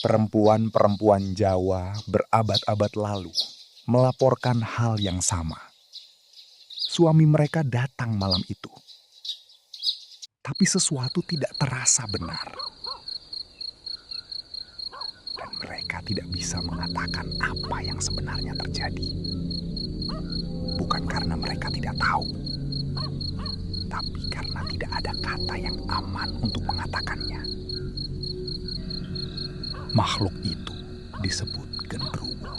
Perempuan-perempuan Jawa berabad-abad lalu melaporkan hal yang sama. Suami mereka datang malam itu, tapi sesuatu tidak terasa benar. Dan mereka tidak bisa mengatakan apa yang sebenarnya terjadi. Bukan karena mereka tidak tahu, tapi karena tidak ada kata yang aman untuk mengatakannya. Makhluk itu disebut genderuwo.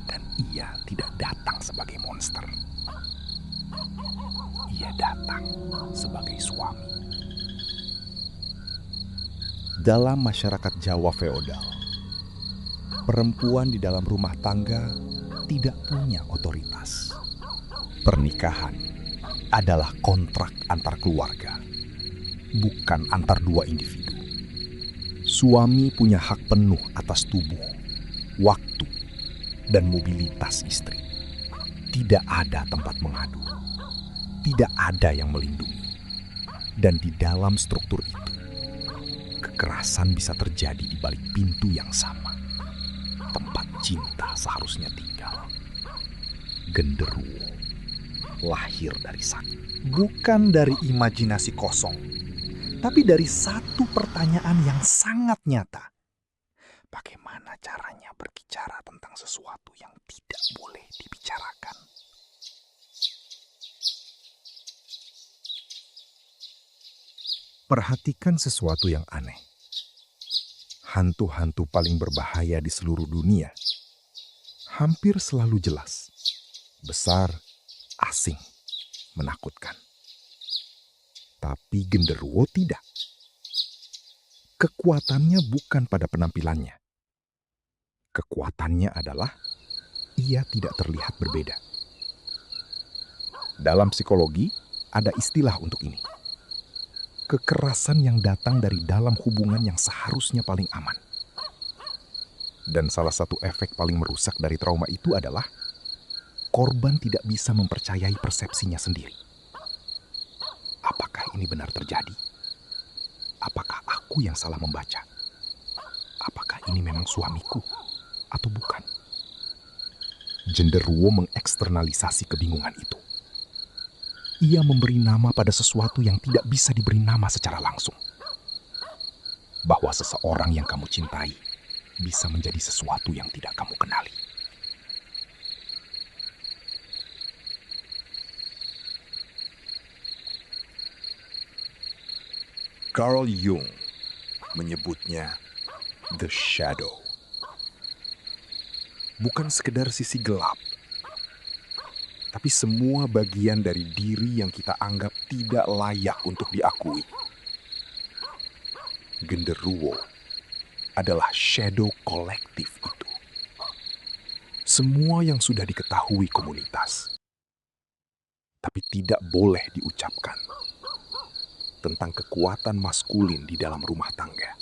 Dan ia tidak datang sebagai monster. Ia datang sebagai suami. Dalam masyarakat Jawa feodal, perempuan di dalam rumah tangga tidak punya otoritas. Pernikahan adalah kontrak antar keluarga, bukan antar dua individu. Suami punya hak penuh atas tubuh, waktu, dan mobilitas istri. Tidak ada tempat mengadu, tidak ada yang melindungi. Dan di dalam struktur itu, kekerasan bisa terjadi di balik pintu yang sama, tempat cinta seharusnya tinggal. Genderuwo lahir dari sakit, bukan dari imajinasi kosong, tapi dari satu pertanyaan yang sangat nyata. Bagaimana caranya berbicara tentang sesuatu yang tidak boleh dibicarakan? Perhatikan sesuatu yang aneh. Hantu-hantu paling berbahaya di seluruh dunia hampir selalu jelas, besar, asing, menakutkan. Tapi genderuwo tidak. Kekuatannya bukan pada penampilannya. Kekuatannya adalah ia tidak terlihat berbeda. Dalam psikologi, ada istilah untuk ini. Kekerasan yang datang dari dalam hubungan yang seharusnya paling aman. Dan salah satu efek paling merusak dari trauma itu adalah korban tidak bisa mempercayai persepsinya sendiri. Apakah ini benar terjadi? Apakah aku yang salah membaca? Apakah ini memang suamiku atau bukan? Genderuwo mengeksternalisasi kebingungan itu. Ia memberi nama pada sesuatu yang tidak bisa diberi nama secara langsung. Bahwa seseorang yang kamu cintai bisa menjadi sesuatu yang tidak kamu kenali. Carl Jung menyebutnya the shadow. Bukan sekedar sisi gelap, tapi semua bagian dari diri yang kita anggap tidak layak untuk diakui. Genderuwo adalah shadow kolektif itu. Semua yang sudah diketahui komunitas, tapi tidak boleh diucapkan, tentang kekuatan maskulin di dalam rumah tangga.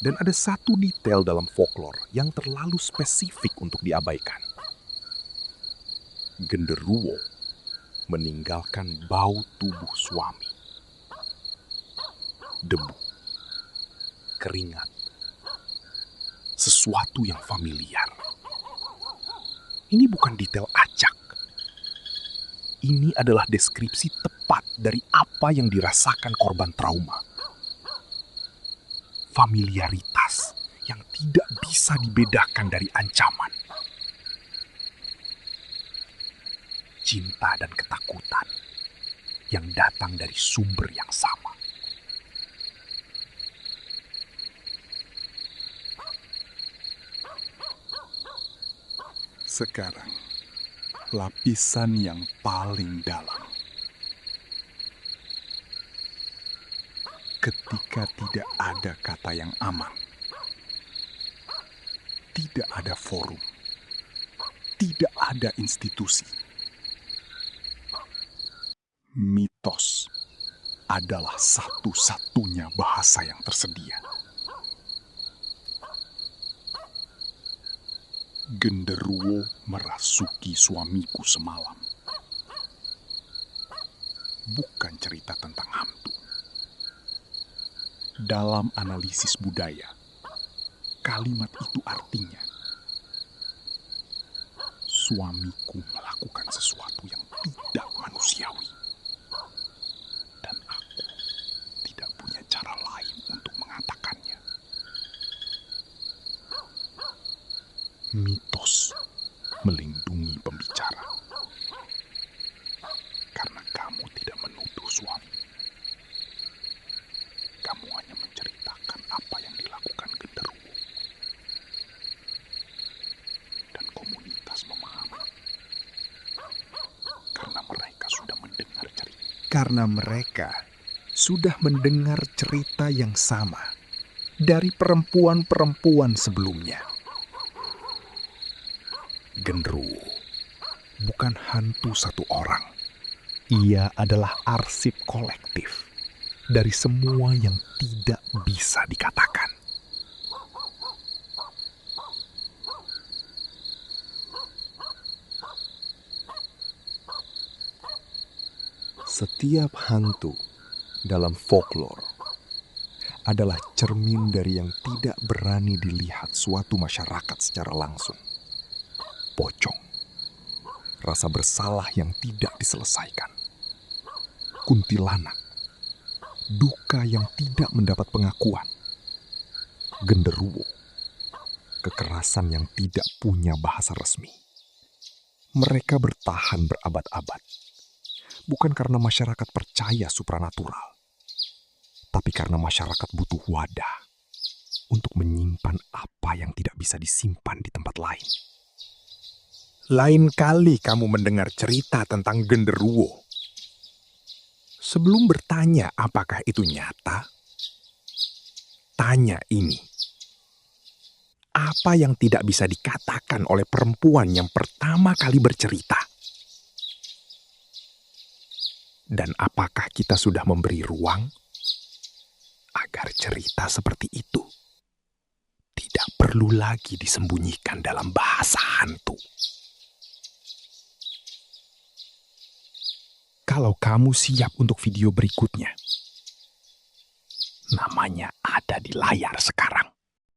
Dan ada satu detail dalam folklore yang terlalu spesifik untuk diabaikan. Genderuwo meninggalkan bau tubuh suami. Debu, keringat, sesuatu yang familiar. Ini bukan detail acak. Ini adalah deskripsi tepat dari apa yang dirasakan korban trauma. Familiaritas yang tidak bisa dibedakan dari ancaman. Cinta dan ketakutan yang datang dari sumber yang sama. Sekarang, lapisan yang paling dalam. Ketika tidak ada kata yang aman, tidak ada forum, tidak ada institusi. Mitos adalah satu-satunya bahasa yang tersedia. Genderuwo merasuki suamiku semalam. Bukan cerita tentang hantu, Dalam analisis budaya, kalimat itu artinya suamiku melakukan sesuatu yang tidak manusiawi dan aku tidak punya cara lain untuk mengatakannya. Mitos melindungi pembicara karena kamu tidak menuduh suami. Kamu hanya menceritakan apa yang dilakukan genderuwo. Dan komunitas memahami. Karena mereka sudah mendengar cerita. Karena mereka sudah mendengar cerita yang sama dari perempuan-perempuan sebelumnya. Genderuwo bukan hantu satu orang. Ia adalah arsip kolektif dari semua yang tidak bisa dikatakan. Setiap hantu dalam folklore adalah cermin dari yang tidak berani dilihat suatu masyarakat secara langsung. Pocong, rasa bersalah yang tidak diselesaikan. Kuntilanak, duka yang tidak mendapat pengakuan. Genderuwo, kekerasan yang tidak punya bahasa resmi. Mereka bertahan berabad-abad, bukan karena masyarakat percaya supranatural, tapi karena masyarakat butuh wadah untuk menyimpan apa yang tidak bisa disimpan di tempat lain. Lain kali kamu mendengar cerita tentang genderuwo, sebelum bertanya apakah itu nyata, tanya ini. Apa yang tidak bisa dikatakan oleh perempuan yang pertama kali bercerita? Dan apakah kita sudah memberi ruang agar cerita seperti itu tidak perlu lagi disembunyikan dalam bahasa hantu? Kalau kamu siap untuk video berikutnya, namanya ada di layar sekarang.